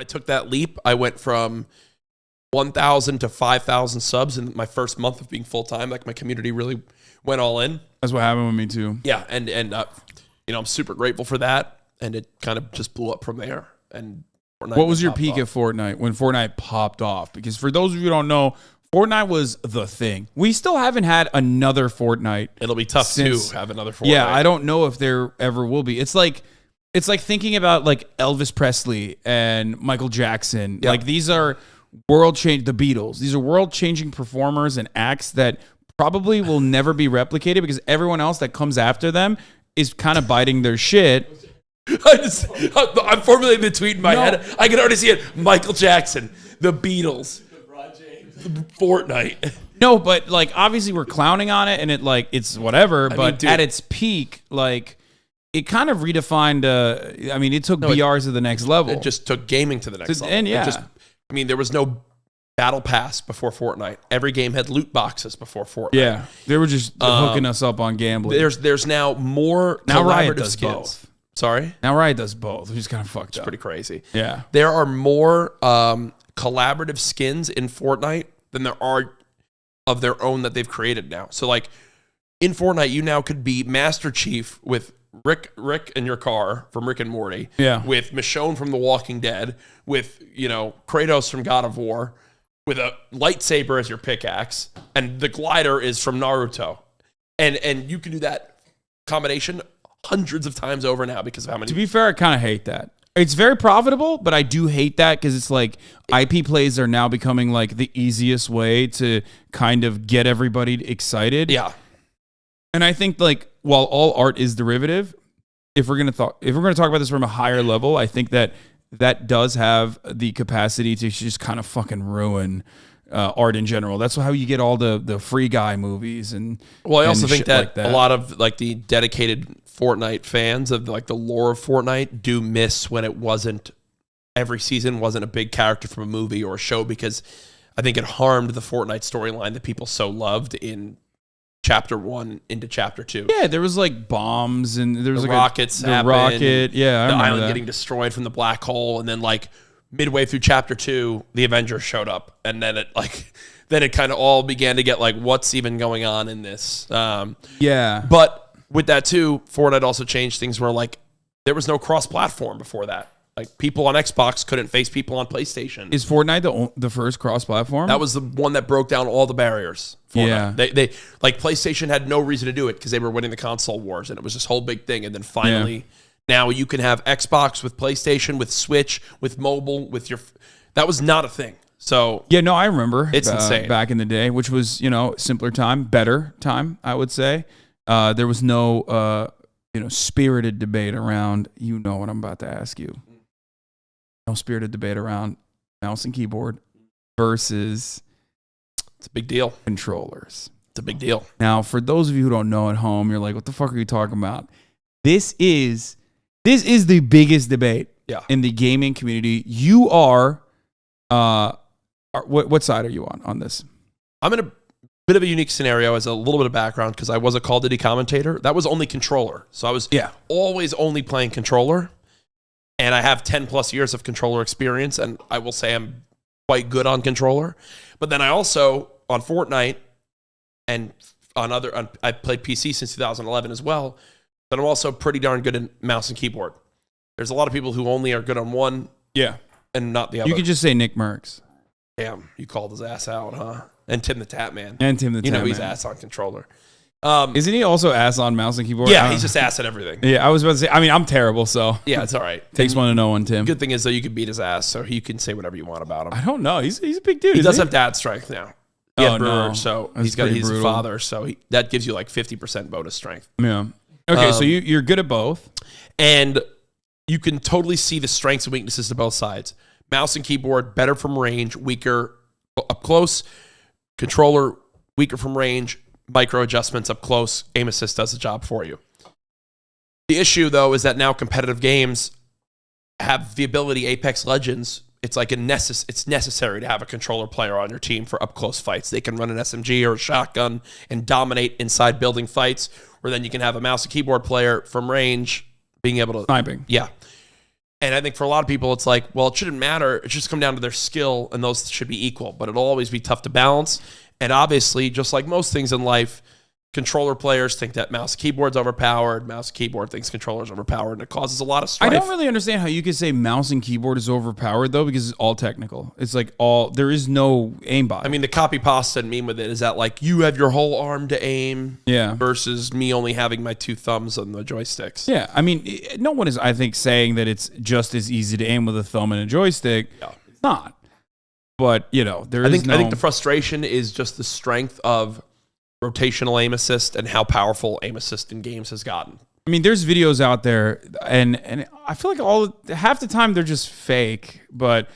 I took that leap, I went from 1,000 to 5,000 subs in my first month of being full-time. Like, my community really went all in. That's what happened with me too. Yeah, and I'm super grateful for that, and it kind of just blew up from there. And Fortnite, what was your peak at Fortnite when Fortnite popped off? Because for those of you who don't know, Fortnite was the thing. We still haven't had another Fortnite. It'll be tough to have another Fortnite. Yeah, I don't know if there ever will be. It's like thinking about like Elvis Presley and Michael Jackson. Yeah. Like, these are the Beatles. These are world-changing performers and acts that probably will never be replicated because everyone else that comes after them is kind of biting their shit. I'm formulating the tweet in my head. I can already see it. Michael Jackson, the Beatles, Fortnite. No, but like, obviously we're clowning on it, and it's whatever. But at its peak, like, it kind of redefined. It took BR to the next level. It just took gaming to the next level. And there was no battle pass before Fortnite. Every game had loot boxes before Fortnite. Yeah, they were just hooking us up on gambling. There's now more now Riot collaborative does skins. Both. Sorry? Now Riot does both, which is kind of fucked up. It's pretty crazy. Yeah. There are more collaborative skins in Fortnite than there are of their own that they've created now. So, like, in Fortnite, you now could be Master Chief with Rick in your car from Rick and Morty. Yeah. With Michonne from The Walking Dead. With, Kratos from God of War. With a lightsaber as your pickaxe. And the glider is from Naruto. And you can do that combination hundreds of times over now because of how many. To be fair, I kind of hate that. It's very profitable, but I do hate that because it's like IP plays are now becoming like the easiest way to kind of get everybody excited. Yeah. And I think, like, while all art is derivative, if we're gonna talk about this from a higher level, I think that does have the capacity to just kind of fucking ruin art in general. That's how you get all the Free Guy movies and. Well, I also think that a lot of like the dedicated Fortnite fans of like the lore of Fortnite do miss when it wasn't every season wasn't a big character from a movie or a show, because I think it harmed the Fortnite storyline that people so loved in chapter 1 into chapter 2. Yeah, there was like bombs and there was the like rockets, the rocket. Yeah, the island getting destroyed from the black hole, and then like midway through chapter 2, the Avengers showed up, and then it kind of all began to get like, what's even going on in this? Yeah, but with that too, Fortnite also changed things where like there was no cross-platform before that. Like, people on Xbox couldn't face people on PlayStation. Is Fortnite the first cross-platform? That was the one that broke down all the barriers. Fortnite. Yeah, they like PlayStation had no reason to do it because they were winning the console wars, and it was this whole big thing. And then finally, now you can have Xbox with PlayStation, with Switch, with mobile, with your. That was not a thing. So yeah, no, I remember. It's insane back in the day, which was simpler time, better time, I would say. There was no spirited debate around. You know what I'm about to ask you. No spirited debate around mouse and keyboard versus. It's a big deal. Controllers. It's a big deal. Now, for those of you who don't know at home, you're like, what the fuck are you talking about? This is the biggest debate in the gaming community. You are, what side are you on this? I'm in a bit of a unique scenario as a little bit of background because I was a Call of Duty commentator. That was only controller. So I was always only playing controller. And I have 10 plus years of controller experience, and I will say I'm quite good on controller. But then I also, on Fortnite, and I played PC since 2011 as well, but I'm also pretty darn good in mouse and keyboard. There's a lot of people who only are good on one and not the other. You could just say Nick Merckx. Damn, you called his ass out, huh? And Tim the Tap Man. He's ass on controller. Isn't he also ass on mouse and keyboard? Yeah, he's just ass at everything. Yeah, I was about to say, I'm terrible, so. Yeah, it's all right. Takes one to know one, Tim. Good thing is, though, you can beat his ass, so you can say whatever you want about him. I don't know. He's a big dude. He does have dad strength now. No. So he's a father, so that gives you like 50% bonus strength. Yeah. Okay, so you're good at both. And you can totally see the strengths and weaknesses to both sides. Mouse and keyboard, better from range, weaker up close. Controller, weaker from range, micro adjustments up close. Aim assist does the job for you. The issue, though, is that now competitive games have the ability, Apex Legends, it's like it's necessary to have a controller player on your team for up close fights. They can run an SMG or a shotgun and dominate inside building fights, or then you can have a mouse and keyboard player from range being able to sniping. Yeah. And I think for a lot of people, it's like, well, it shouldn't matter. It should just come down to their skill, and those should be equal. But it'll always be tough to balance. And obviously, just like most things in life, controller players think that mouse and keyboard's overpowered. Mouse and keyboard thinks controller's overpowered, and it causes a lot of strife. I don't really understand how you could say mouse and keyboard is overpowered, though, because it's all technical. It's like there is no aimbot. I mean, the copy pasta and meme with it is that like you have your whole arm to aim versus me only having my 2 thumbs on the joysticks. Yeah, I mean, no one is, I think, saying that it's just as easy to aim with a thumb and a joystick. Yeah. It's not. But, you know, I think the frustration is just the strength of rotational aim assist and how powerful aim assist in games has gotten. I mean, there's videos out there, and I feel like half the time they're just fake, but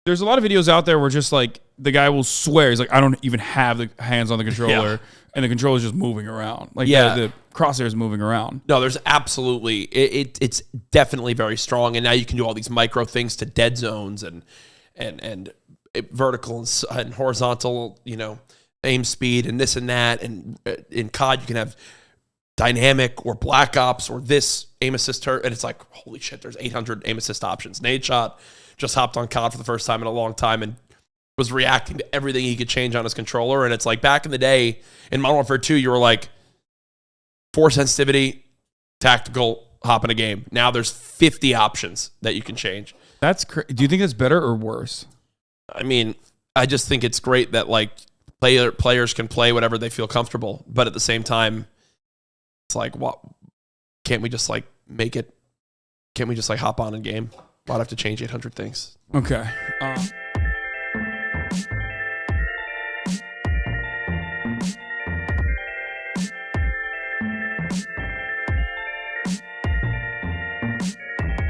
there's a lot of videos out there where just like the guy will swear, he's like, I don't even have the hands on the controller, and the controller's just moving around. Like the crosshair is moving around. No, there's absolutely, it's definitely very strong, and now you can do all these micro things to dead zones and vertical and horizontal, you know, aim speed and this and that. And in COD, you can have dynamic or black ops or this aim assist and it's like, holy shit, there's 800 aim assist options. Nate Shot just hopped on COD for the first time in a long time and was reacting to everything he could change on his controller. And it's like back in the day in Modern Warfare 2, you were like force sensitivity, tactical, hop in a game. Now there's 50 options that you can change. That's crazy. Do you think that's better or worse? I mean, I just think it's great that like players can play whatever they feel comfortable, but at the same time, it's like, what? Can't we just like make it? Can't we just like hop on a game? Why'd I have to change 800 things? Okay.